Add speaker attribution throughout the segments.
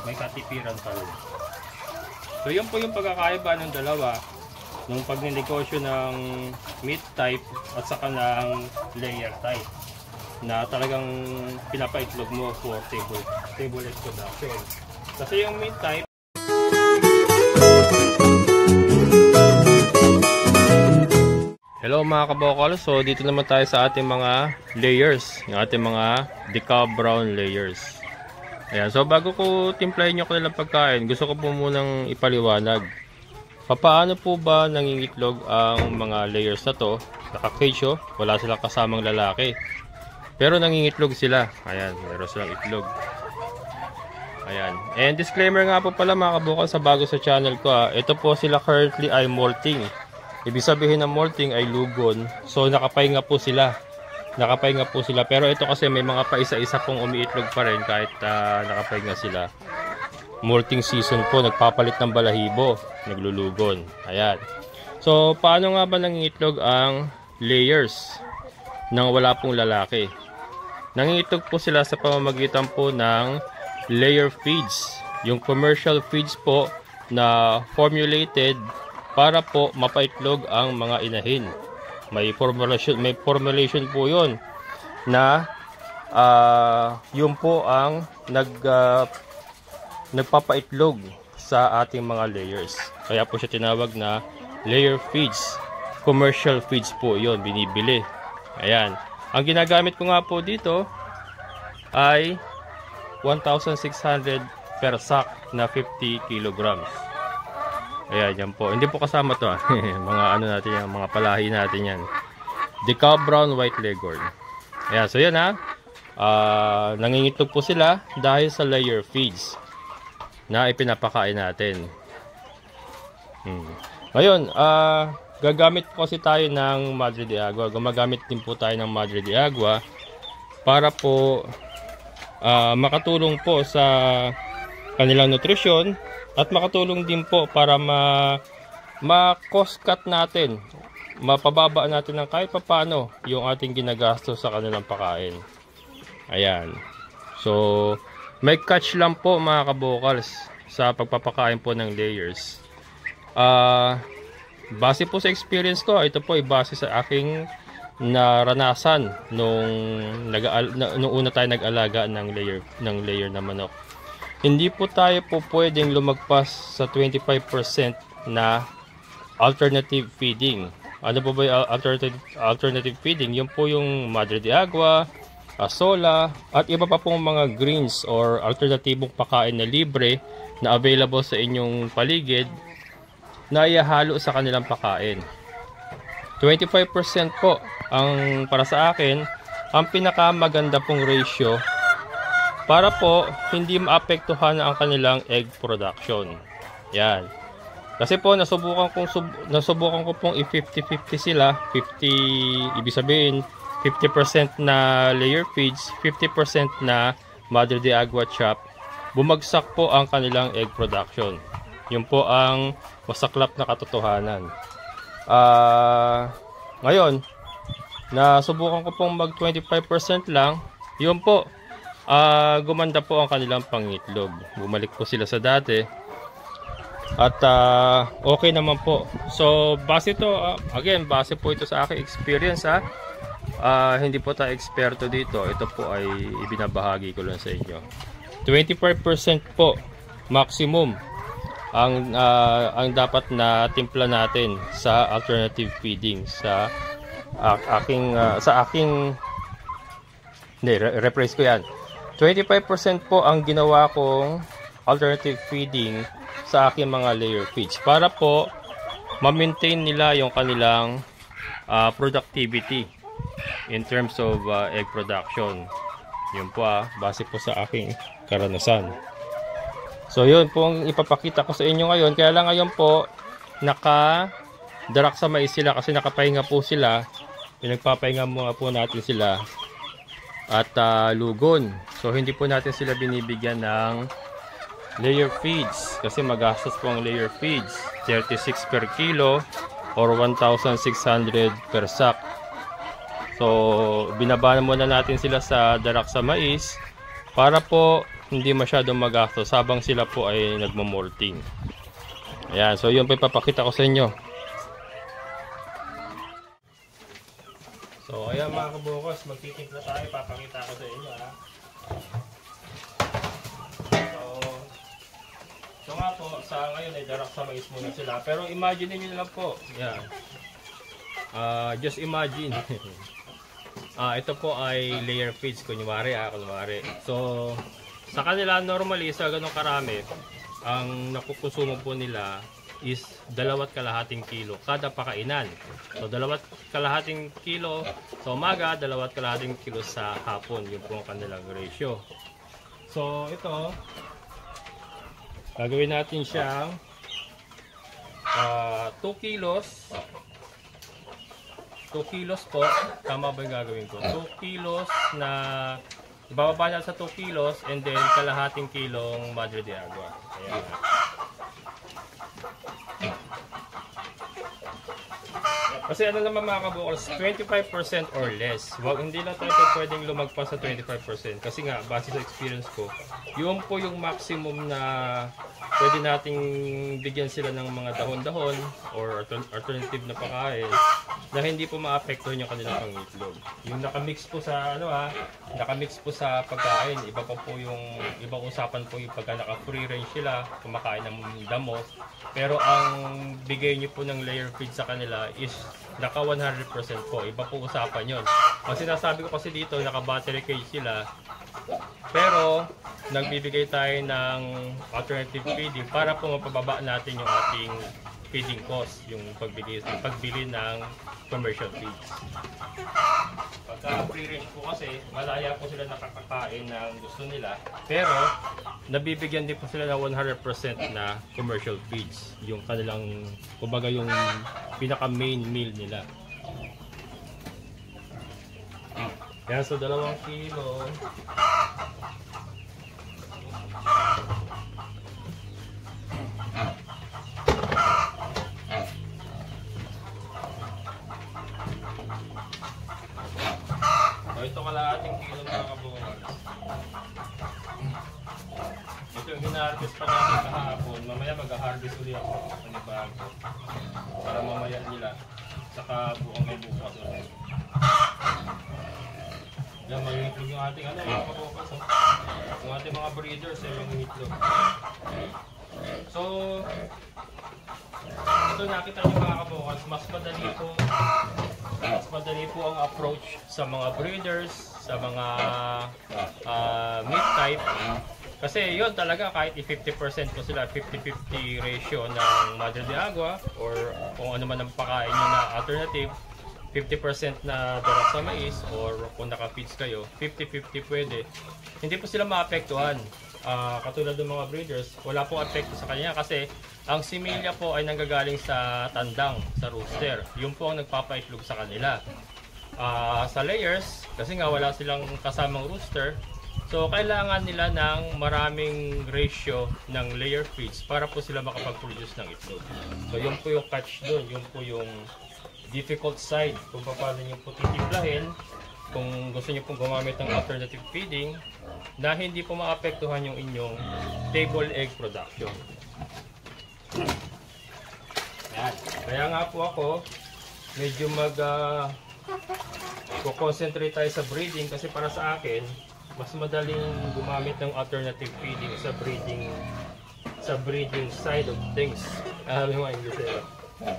Speaker 1: may katipiran pa rin. So yun po yung pagkakaiba ng dalawa nung pagnenegosyo ng meat type at saka ng layer type na talagang pinapaitlog mo for table egg production. Kasi yung meat type, hello mga kabokal, so dito naman tayo sa ating mga layers, yung ating mga decal brown layers. Ayan, so bago ko timplahin yung kanilang pagkain, gusto ko po munang ipaliwanag. Paano po ba nangingitlog ang mga layers na to? Naka-cage, wala silang kasamang lalaki. Pero nangingitlog sila. Ayan, meron silang itlog. Ayan. And disclaimer nga po pala mga kabukal sa bago sa channel ko. Ito po sila currently ay molting. Ibig sabihin ng molting ay lugon. So nakapahinga po sila. Pero ito kasi may mga paisa-isa pong umiitlog pa rin kahit nakapahinga sila. Molting season po, nagpapalit ng balahibo, naglulugon. Ayan. So paano nga ba nangingitlog ang layers nang wala pong lalaki? Nangingitlog po sila sa pamamagitan po ng layer feeds. Yung commercial feeds po na formulated para po mapaitlog ang mga inahin. May formulation po yun na yun po ang nagpapaitlog sa ating mga layers. Kaya po siya tinawag na layer feeds. Commercial feeds po yun, binibili. Ayan. Ang ginagamit ko nga po dito ay 1,600 per sack na 50 kilograms. Ayan, yan po. Hindi po kasama to mga ano natin yan, mga palahi natin yan. Decal brown white leghorn. Ayan, so yan nangingitlog po sila dahil sa layer feeds na ipinapakain natin. Ngayon, gagamit po kasi tayo ng Madre de Agua. Gumagamit din po tayo ng Madre de Agua para po makatulong po sa kanilang nutrisyon at makatulong din po para ma-cost cut natin, mapababa natin ng kahit papano yung ating ginagastos sa kanilang pakain. Ayan. So, may catch lang po mga kabokals sa pagpapakain po ng layers. Base po sa experience ko, ito po ay base sa aking naranasan nung una tayo nag-alaga ng layer na manok. Hindi po tayo po pwedeng lumagpas sa 25% na alternative feeding. Ano po ba yung alternative feeding? Yun po yung Madre de Agua, Azola, at iba pa pong mga greens or alternatibong pakain na libre na available sa inyong paligid na ihahalo sa kanilang pakain. 25% po ang para sa akin ang pinakamaganda pong ratio para po hindi maapektuhan ang kanilang egg production. Yan. Kasi po nasubukan ko pong i-50-50 sila. 50, ibig sabihin 50% na layer feeds, 50% na Madre de Agua chop. Bumagsak po ang kanilang egg production. Yun po ang masaklap na katotohanan. Ngayon, nasubukan ko pong mag 25% lang. Yun po, gumanda po ang kanilang pangitlog. Bumalik po sila sa dati. At okay naman po. So, base po ito sa aking experience hindi po tayo eksperto dito. Ito po ay ibinabahagi ko lang sa inyo. 25% po maximum ang dapat na timpla natin sa alternative feeding sa rephrase ko yan. 25% po ang ginawa kong alternative feeding sa aking mga layer feeds para po ma-maintain nila yung kanilang productivity in terms of egg production. Yun po base po sa aking karanasan. So yun po ang ipapakita ko sa inyo ngayon. Kaya lang ngayon po naka-darak sa mais sila kasi nakapahinga po sila. Pinagpapahinga muna po natin sila at lugon. So hindi po natin sila binibigyan ng layer feeds kasi magastos po ang layer feeds. 36 per kilo or 1,600 per sack. So binaba muna natin sila sa darak sa mais para po hindi masyadong magastos habang sila po ay nagmo-molting. Ayan, so yun po ipapakita ko sa inyo. So ayan mga kabukos, magtitimpla tayo, papakita ko sa inyo ha. So nga po, sa ngayon ay darak sa mais muna sila. Pero imagine niyo lang po, yan. Just imagine. Ito po ay layer feeds, kunyari. So sa kanila normally sa ganong karami, ang nakukonsumo po nila is 2.5 kilo kada pakainan. So 2.5 kilo sa umaga, 2.5 kilo sa hapon. Yun po ang kanilang ratio. So ito, gagawin natin siyang 2 kilos. 2 kilos po. Tama ba yung gagawin ko? 2 kilos na ibababa na sa 2 kilos and then kalahating kilong Madre de Agua. Ayan. Kasi ano naman mga kabukals, 25% or less. Hindi lang tayo pwedeng lumagpas sa 25%. Kasi nga, base sa experience ko, yun po yung maximum na pwede nating bigyan sila ng mga dahon-dahon or alternative na pagkain na hindi po maapektuhan yung kanilang pangitlog. Yung nakamix po sa nakamix po sa pagkain, iba pa po yung ibang usapan po yung pagka naka-free range sila, kumakain ng damo. Pero ang bigay niyo po ng layer feed sa kanila is naka 100% po. Iba po usapan yon. Ang sinasabi ko kasi dito, naka battery cage sila. Pero nagbibigay tayo ng alternative feeding para po mapababa natin yung ating feeding cost, yung pagbili ng commercial feeds. Pagka free range po kasi, malaya po sila nakakakain ng gusto nila. Pero nabibigyan din po sila ng 100% na commercial feeds. Yung kanilang, kumbaga yung pinaka main meal nila. Yan, so 2 kilo. So ito kalahating kilo mga kabukals. Ito yung hina-harvest pa natin kahapon. Mamaya mag-harvest ulit ako sa panibago. Para mamaya nila. Saka buong may bukas. Yan, mag-itlog yung ating mga kabukals. Yung ating mga breeders ay mag-itlog. So ito nakita nyo mga kabukals, mas madali po ang approach sa mga breeders, sa mga meat type. Kasi yun talaga, kahit i-50% po sila, 50-50 ratio ng Madre de Agua or kung ano man ang pakain nyo na alternative, 50% na darak sa mais or kung naka-feeds kayo, 50-50 pwede. Hindi po sila maapektuhan. Katulad ng mga breeders, wala pong apekto sa kanya kasi ang similya po ay nanggagaling sa tandang, sa rooster. Yun po ang nagpapaitlog sa kanila. Sa layers, kasi nga wala silang kasamang rooster, so kailangan nila ng maraming ratio ng layer feeds para po sila makapag-produce ng itlog. So yun po yung catch doon, yun po yung difficult side kung paano nyo po titimplahin. Kung gusto niyo pong gumamit ng alternative feeding na hindi po maapektuhan yung inyong table egg production. Yan. Kaya nga po ako medyo concentrate tayo sa breeding kasi para sa akin mas madaling gumamit ng alternative feeding sa breeding side of things.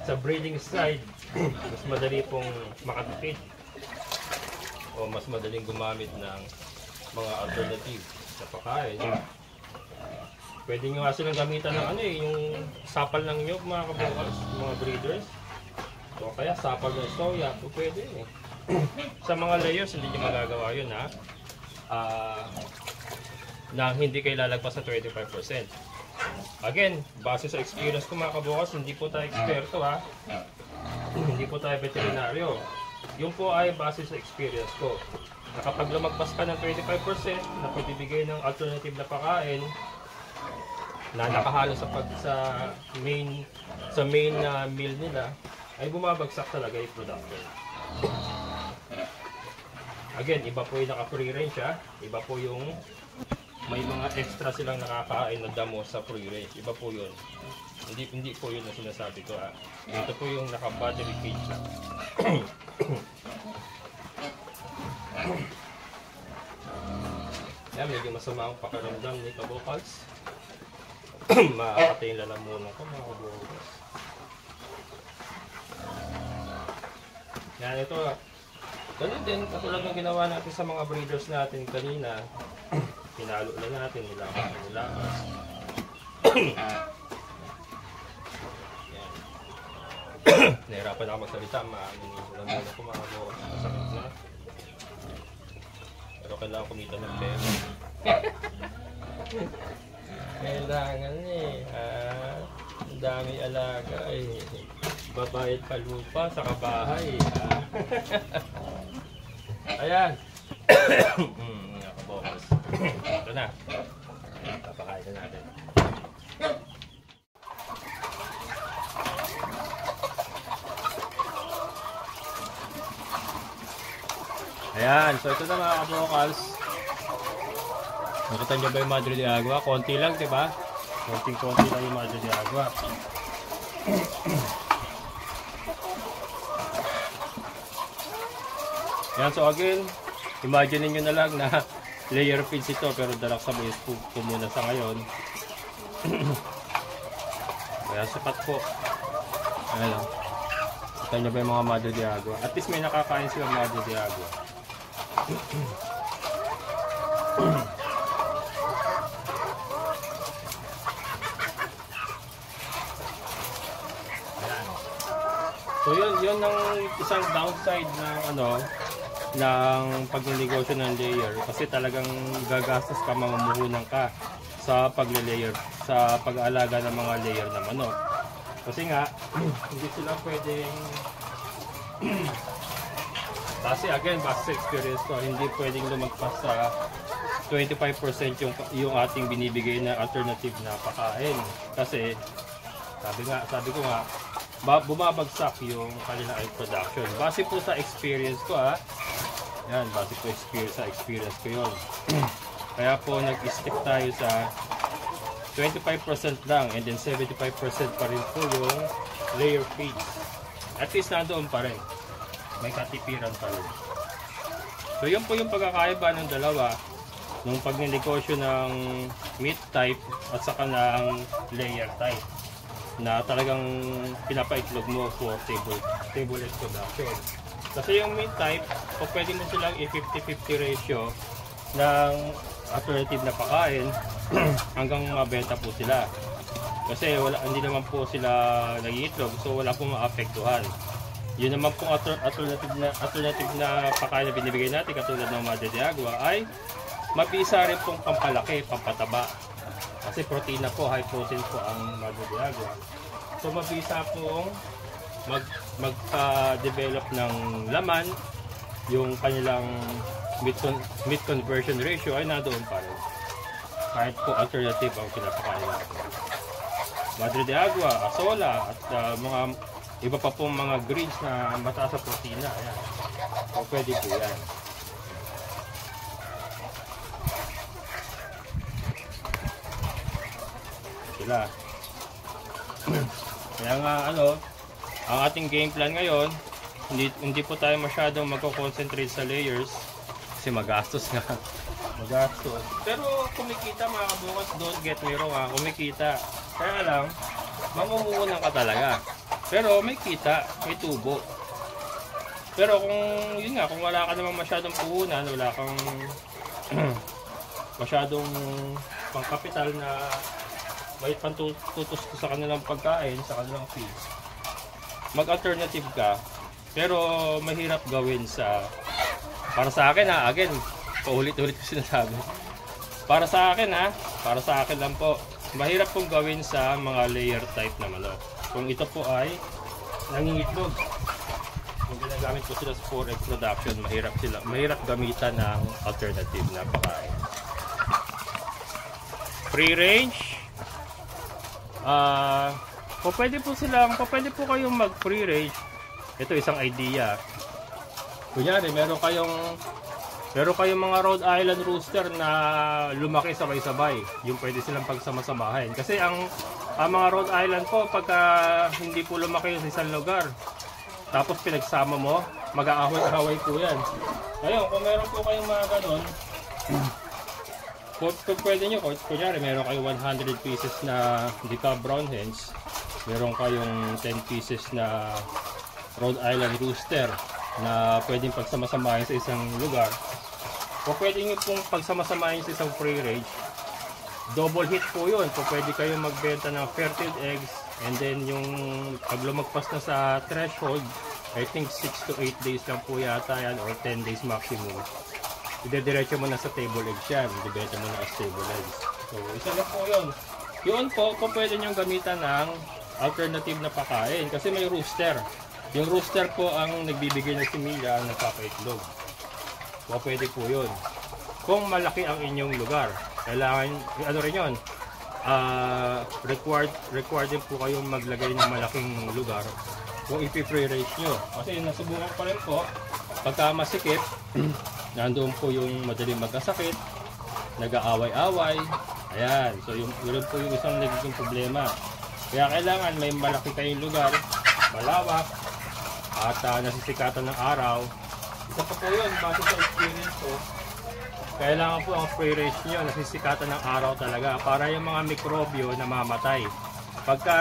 Speaker 1: Sa breeding side mas madali pong makatipid o mas madaling gumamit ng mga alternative sa pagkain. Pwede nyo nga silang gamitan ng yung sapal ng nyug mga kabukals, mga breeders. So kaya sapal ng soya, pwede sa mga layers hindi nyo magagawa yun na hindi kayo lalagpas sa 25%. Again, base sa experience ko mga kabukals, hindi po tayo eksperto hindi po tayo veterinaryo. Yun po ay base sa experience ko. Na kapag lumagpas ka ng 25% na pagbibigay ng alternative na pagkain na nakahalo sa main meal nila, ay bumabagsak talaga yung production. Again, iba po yung naka-free range iba po yung may mga extra silang nakakain na damo sa free range. Iba po yun. Hindi po yun na sinasabi ko. Ito po yung naka-battery cage lang. Yan, medyo masama ang pakiramdam ni Kabokals. Makakatay yung lalamunan ko mga Kabokals. Yan, ito. Ganun din, katulad ng ginawa natin sa mga breeders natin kanina. Pinalo na natin, nilakas. Nahirapan ako magsalita, maaninimulan muna ko mga Kabokals. Masakit na. Pero kailangan kumita ng pera. Kailangan ang dami alaga babayad pa lupa sa kabahay. Ayan. Mga Kabokals. Ito na. Papakain na natin. Ayan. So ito na mga Kabokals. Nakita nyo ba yung Madre de Agua? Konti lang, diba? Konting-konti lang yung Madre de Agua. Yan, so again, imagine nyo na lang na layer feeds ito, pero dalak sa base food ko muna sa ngayon. Kaya sapat po. Ayan lang. Kita nyo ba yung mga Madre de Agua? At least may nakakain silang Madre de Agua. So yun ang isang downside ng ng pagnenegosyo ng layer, kasi talagang gagastos ka, mamumuhunan ka sa pagle-layer, sa pag-aalaga ng mga layer na manok. Kasi nga hindi sila pwedeng kasi again, base sa experience ko, hindi pwedeng lumagpas sa 25% yung ating binibigay na alternative na pakain. Kasi sabi ko nga bumabagsak yung kanilang egg production. Base po sa experience ko yan, base po sa experience ko yun. Kaya po nag-stick tayo sa 25% lang, and then 75% pa rin po yung layer feeds. At least nandoon pa rin, may katipiran pa rin. So yun po yung pagkakaiba ng dalawa, nung pagnenegosyo ng meat type at saka ng layer type, na talagang pinapaitlog mo for table egg production. Kasi yung meat type, o pwede mo silang i-50-50 ratio ng alternative na pakain hanggang mabenta po sila. Kasi hindi naman po sila nag-iitlog, so wala pong maapektuhan. Yun naman pong alternative na pakain na binibigay natin, katulad ng Madre de Agua, ay mabisa rin pong pampalaki, pampataba. Kasi protina po, high protein po ang Madre de Agua. So mabisa pong magpa-develop ng laman, yung kanilang meat conversion ratio ay nandoon pa rin. Kahit po alternative ang pinapakain natin. Madre de Agua, Azola, at mga iba pa pong mga greens na mataas sa protina. Ayan. So pwede po yan. Sila. Kaya nga ang ating game plan ngayon, hindi po tayo masyadong magko-concentrate sa layers kasi magastos nga. Magastos. Pero kumikita mga Kabokals, don't get me wrong kumikita. Kaya lang, mamumuhunan ka talaga. Pero may kita, may tubo. Pero kung wala ka naman masyadong puhunan, wala kang masyadong pangkapital na may pantutos sa kanilang pagkain, sa kanilang feeds, mag-alternative ka, pero mahirap gawin para sa akin again, paulit-ulit ko sinasabi. Para sa akin lang po, mahirap pong gawin sa mga layer type na manok. Kung ito po ay nangingitlog, kung ginagamit po sila sa egg production, mahirap gamitan ng alternative na pakain. Free range, pwede po kayong mag free range. Ito isang idea. Kunyari meron Pero kayong mga Rhode Island Rooster na lumaki sabay-sabay, yung pwede silang pagsama-samahin. Kasi ang mga Rhode Island po, pagka hindi po lumaki sa isang lugar, tapos pinagsama mo, mag-aaway-aaway po yan. Ngayon, kung meron po kayong mga ganon, kung pwede nyo, kunyari meron kayong 100 pieces na Decaf Brown Hens, meron kayong 10 pieces na Rhode Island Rooster na pwedeng pagsama-samahin sa isang lugar, o pwede nyo pong pagsama-samahin sa isang free range, double hit po yun. So pwede kayong magbenta ng fertile eggs, and then yung pag lumagpas na sa threshold, I think 6 to 8 days lang po yata yan, or 10 days maximum, idediretso mo na sa table eggs yan, ibebenta mo na as table eggs. So isa lang po yun. Yun po, kung pwede nyo gamitan ng alternative na pakain, kasi may rooster. Yung rooster po ang nagbibigay ng similya ng papaitlog. O pwede po yun. Kung malaki ang inyong lugar, kailangan, ano rin yun, required din po kayong maglagay ng malaking lugar kung ipi-free range nyo. Kasi nasubukan pa rin po, pagka masikip, nandoon po yung madaling magkasakit, nag-aaway-away, ayan. So yun po yung isang nagiging problema. Kaya kailangan may malaki kayong lugar, malawak, at nasisikatan ng araw. Isa pa po yun, base sa experience ko, kailangan po ang free range nyo nasisikatan ng araw talaga para yung mga mikrobyo na mamatay. Pagka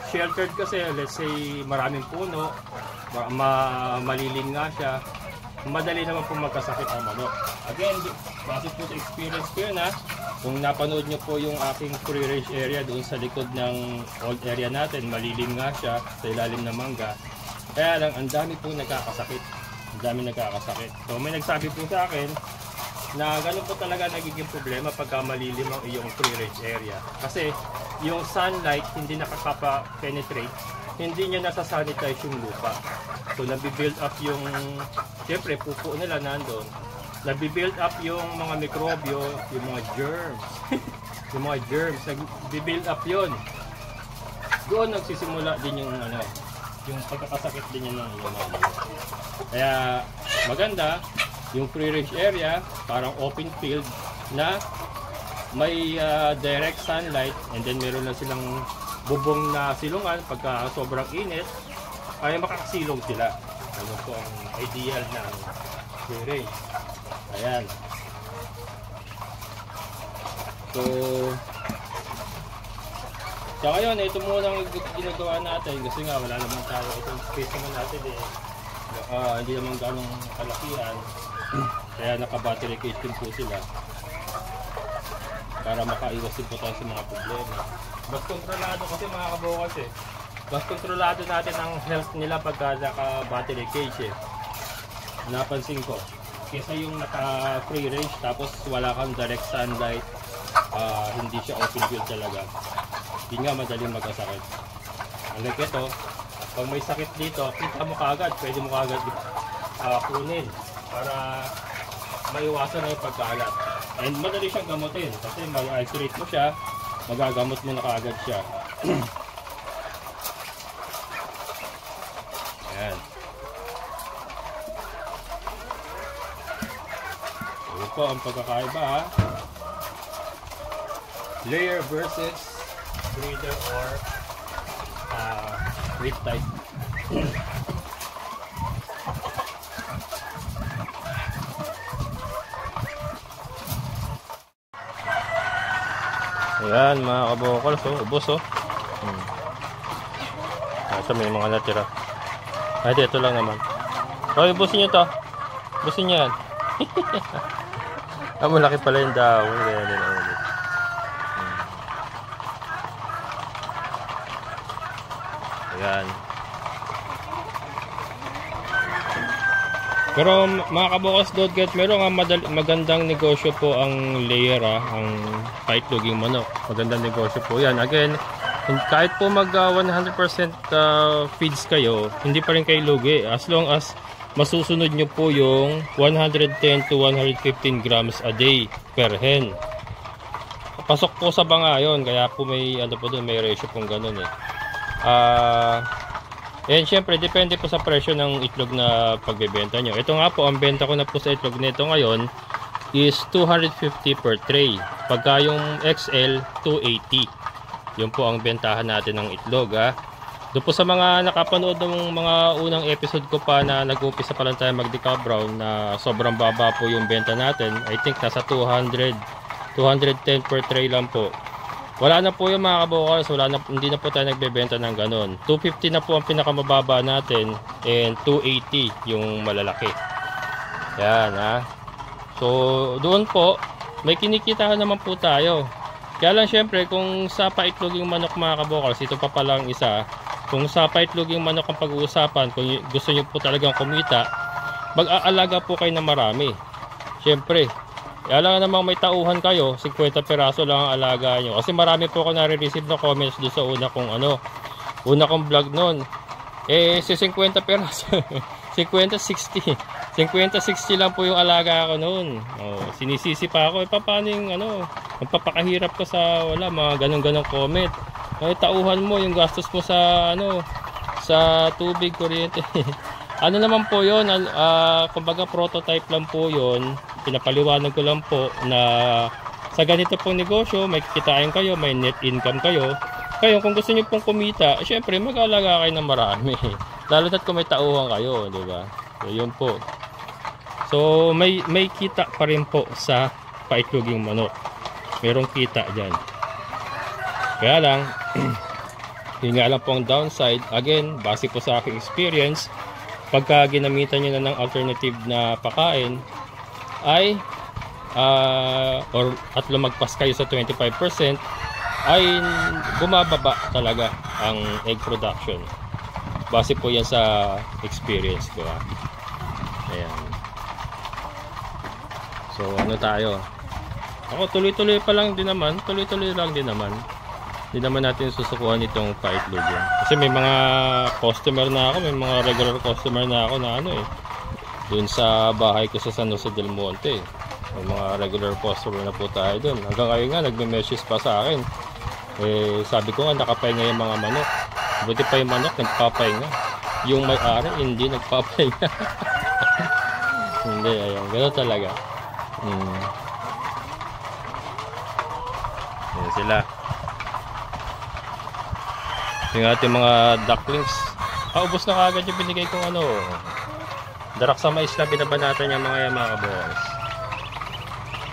Speaker 1: sheltered kasi, let's say maraming puno, malilim nga siya, madali naman po magkasakit ang manok. Again, base po sa experience ko yun ha. Kung napanood nyo po yung aking free range area doon sa likod ng old area natin, malilim nga siya sa ilalim ng mangga. Kaya lang, ang dami po nagkakasakit. Ang dami nagkakasakit. So may nagsabi po sa akin na ganun po talaga nagiging problema pagka malilim ang iyong free range area. Kasi yung sunlight hindi nakakapa-penetrate, hindi niya nasa-sanitize yung lupa. So nabibuild up yung, siyempre pupo nila nandun, nabibuild up yung mga mikrobyo, yung mga germs. Yung mga germs, nabibuild up yun. Doon nagsisimula din yung ano, yung pagkakasakit din yan ng iyon. Kaya maganda yung free range area, parang open field na may direct sunlight, and then meron na silang bubong na silungan pagka sobrang init ay makakasilong sila. Ano po ang ideal ng free range. Ayan. So so ngayon, ito muna ang ginagawa natin kasi nga wala naman tayo, itong space naman natin hindi naman ganong kalakihan, kaya naka-battery cage din po sila para makaiwas din po tayo sa mga problema. Mas kontrolado kasi mga kabukas mas kontrolado natin ang health nila pagka naka-battery cage napansin ko, kesa yung naka-free range tapos wala kang direct sunlight, hindi siya open field talaga, hindi nga madaling magkasakit. Unlike ito, pag may sakit dito, kita mo kaagad, pwede mo kaagad kunin para maiwasan na yung pagkalat. And madali siyang gamutin kasi mag-isolate mo siya, magagamot mo na kaagad siya. Ayan. Ito po ang pagkakaiba ha. Layer versus breeder or rip type. Ayan mga kabokals, ubos ito may mga natira. Ay, ito lang naman. Okay, ubusin nyo to. Ubusin nyo yan. Malaki pala yung dahon. Kaya din ang ulit. Ayan. Pero mga kabukas dodget, meron nga magandang negosyo po ang layer ang paitloging manok. Magandang negosyo po yan. Again, kahit po mag 100% feeds kayo, hindi pa rin kayo lugi as long as masusunod nyo po yung 110 to 115 grams a day per hen. Pasok po sa banga yun, kaya po may ano po doon, may ratio pong ganun And syempre, depende po sa presyo ng itlog na pagbebenta nyo. Ito nga po, ang benta ko na po sa itlog nito ngayon is 250 per tray. Pagka yung XL, 280. Yun po ang bentahan natin ng itlog, ha. Doon po sa mga nakapanood ng mga unang episode ko pa na nag-umpisa pa lang tayo mag-decal brown na sobrang baba po yung benta natin. I think nasa 200, 210 per tray lang po. Wala na po yung mga kabokals, hindi na po tayo nagbebenta ng ganon. 250 na po ang pinakamababa natin and 280 yung malalaki. Yan, ha. So doon po may kinikita naman po tayo. Kaya lang syempre kung sa paitlog yung manok mga kabokals, ito pa palang isa. Kung sa paitlog yung manok ang pag-uusapan, kung gusto nyo po talagang kumita, mag-aalaga po kayo na marami. Syempre, alam namang may tauhan kayo, 50 peraso lang ang alaga nyo. Kasi marami po ako nare-receive na comments doon sa una kong vlog noon. Si 50 peraso, 50-60. 50-60 lang po yung alaga ko noon. Sinisisi pa ako, paano yung magpapakahirap ko sa mga ganong comment. Tauhan mo yung gastos mo sa sa tubig, kuryente. Naman po yun, kumbaga prototype lang po yun. Pinapaliwanag ko lang po na sa ganito pong negosyo, may kikitain kayo, may net income kayo. Kayo kung gusto niyo pong kumita, syempre mag-alaga kayo ng marami. Lalo na't kung may tauhan kayo, di ba? So, yun po. So, may kita pa rin po sa paitloging manok. Merong kita dyan. Kaya lang, yun nga lang po ang downside. Again, base po sa aking experience, pagka ginamitan nyo na ng alternative na pakain ay at lumagpas kayo sa 25% ay bumababa talaga ang egg production. Base po yan sa experience ko, ha. Ayan. So tayo, ako tuloy-tuloy lang din naman. Hindi naman natin susukuhan itong paitlog yan. Kasi may mga customer na ako, may mga regular customer na ako na dun sa bahay ko sa San Jose del Monte. May mga regular customer na po tayo dun. Hanggang ngayon nga, nagme-message pa sa akin. Sabi ko nga, nakapahinga yung mga manok. Buti pa yung manok, nagpapahinga. Yung may-ari, hindi nagpapahinga. Hindi, ayun. Gano'n talaga. Yan sila. Yung ating mga ducklings, ubos na kagad yung binigay kong darak sa mais na binabanatan yung mga kabokals.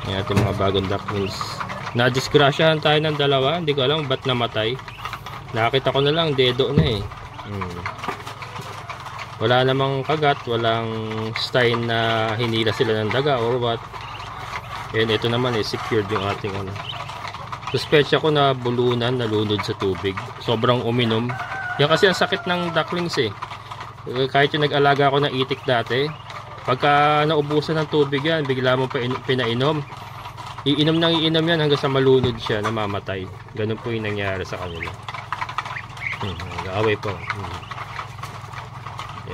Speaker 1: Yung ating mga bagong ducklings. Na-disgrasyahan tayo ng dalawa, hindi ko alam ba't namatay. Nakita ko na lang, dedo na Wala namang kagat, walang stain na hinila sila ng daga or what. And ito naman secured yung ating Suspetsya ko na bulunan, nalunod sa tubig. Sobrang uminom. Yan kasi ang sakit ng ducklings Kahit yung nag-alaga ako ng itik dati, pagka naubusan ng tubig yan, bigla mo pinainom. Iinom yan hanggang sa malunod siya, namamatay. Ganun po yung nangyari sa kanila. Nag-aaway po.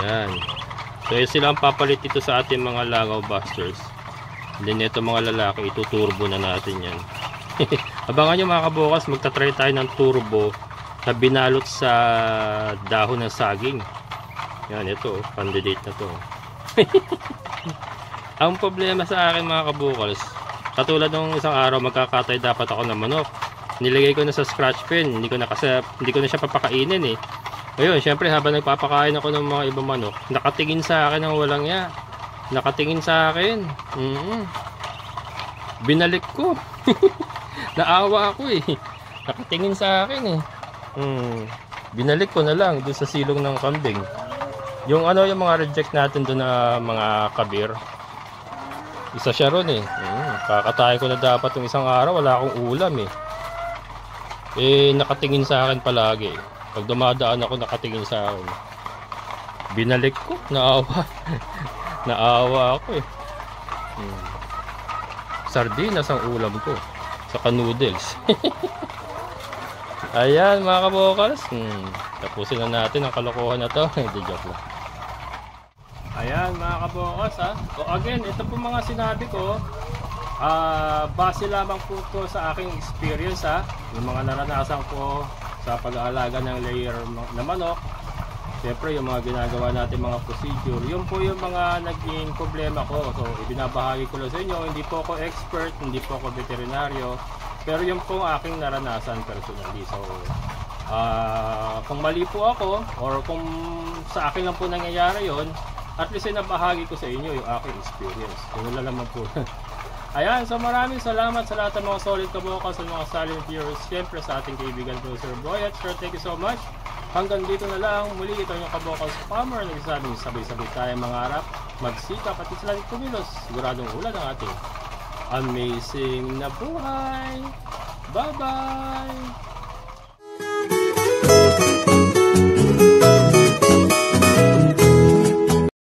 Speaker 1: Yan. So yun sila ang papalit dito sa ating mga langaw busters. And then ito mga lalaki, ituturbo na natin yan. Abangan nyo mga kabukas, magta-try tayo ng turbo na binalot sa dahon ng saging. Yan, ito, candidate na to. Ang problema sa akin mga kabukals, katulad ng isang araw magkakatay dapat ako ng manok. Nilagay ko na sa scratch pen, hindi ko na siya papakainin Ayun, syempre habang nagpapakain ako ng mga ibang manok, nakatingin sa akin ng walang ya. Nakatingin sa akin. Binalik ko. Naawa ako Nakatingin sa akin Binalik ko na lang doon sa silong ng kambing. Yung yung mga reject natin doon na mga kabir. Isa siya ron kakatay ko na dapat yung isang araw, wala akong ulam nakatingin sa akin palagi. Pag dumadaan ako, nakatingin sa akin. Binalik ko, naawa. Naawa ako Sardinas ang ulam ko. Saka noodles. Ayan mga kabokals. Tapusin na natin ang kalokohan na to. Hindi, joke lang. Ayan mga kabokals So again, ito po mga sinabi ko, base lamang po to sa aking experience yung mga naranasan ko sa pag-aalaga ng layer na manok. Siyempre, yung mga ginagawa natin mga procedure, yun po yung mga naging problema ko. So, ibinabahagi ko lang sa inyo, hindi po ako expert, hindi po ako veterinaryo, pero yun po ang aking naranasan personally. So, kung mali po ako, or kung sa akin lang po nangyayari yun, at least ay nabahagi ko sa inyo yung aking experience. Yun lang naman po. Ayan, so maraming salamat sa lahat ng mga solid kabokals sa mga silent viewers. Siyempre sa ating kaibigan po, Sir Boyet. Sir, thank you so much. Hanggang dito na lang. Muli ito yung kabokals farmer. Nagsasabing sabay-sabay tayo mangarap, magsikap at isa lang kumilos. Siguradong ulan ang ating amazing na buhay. Bye-bye!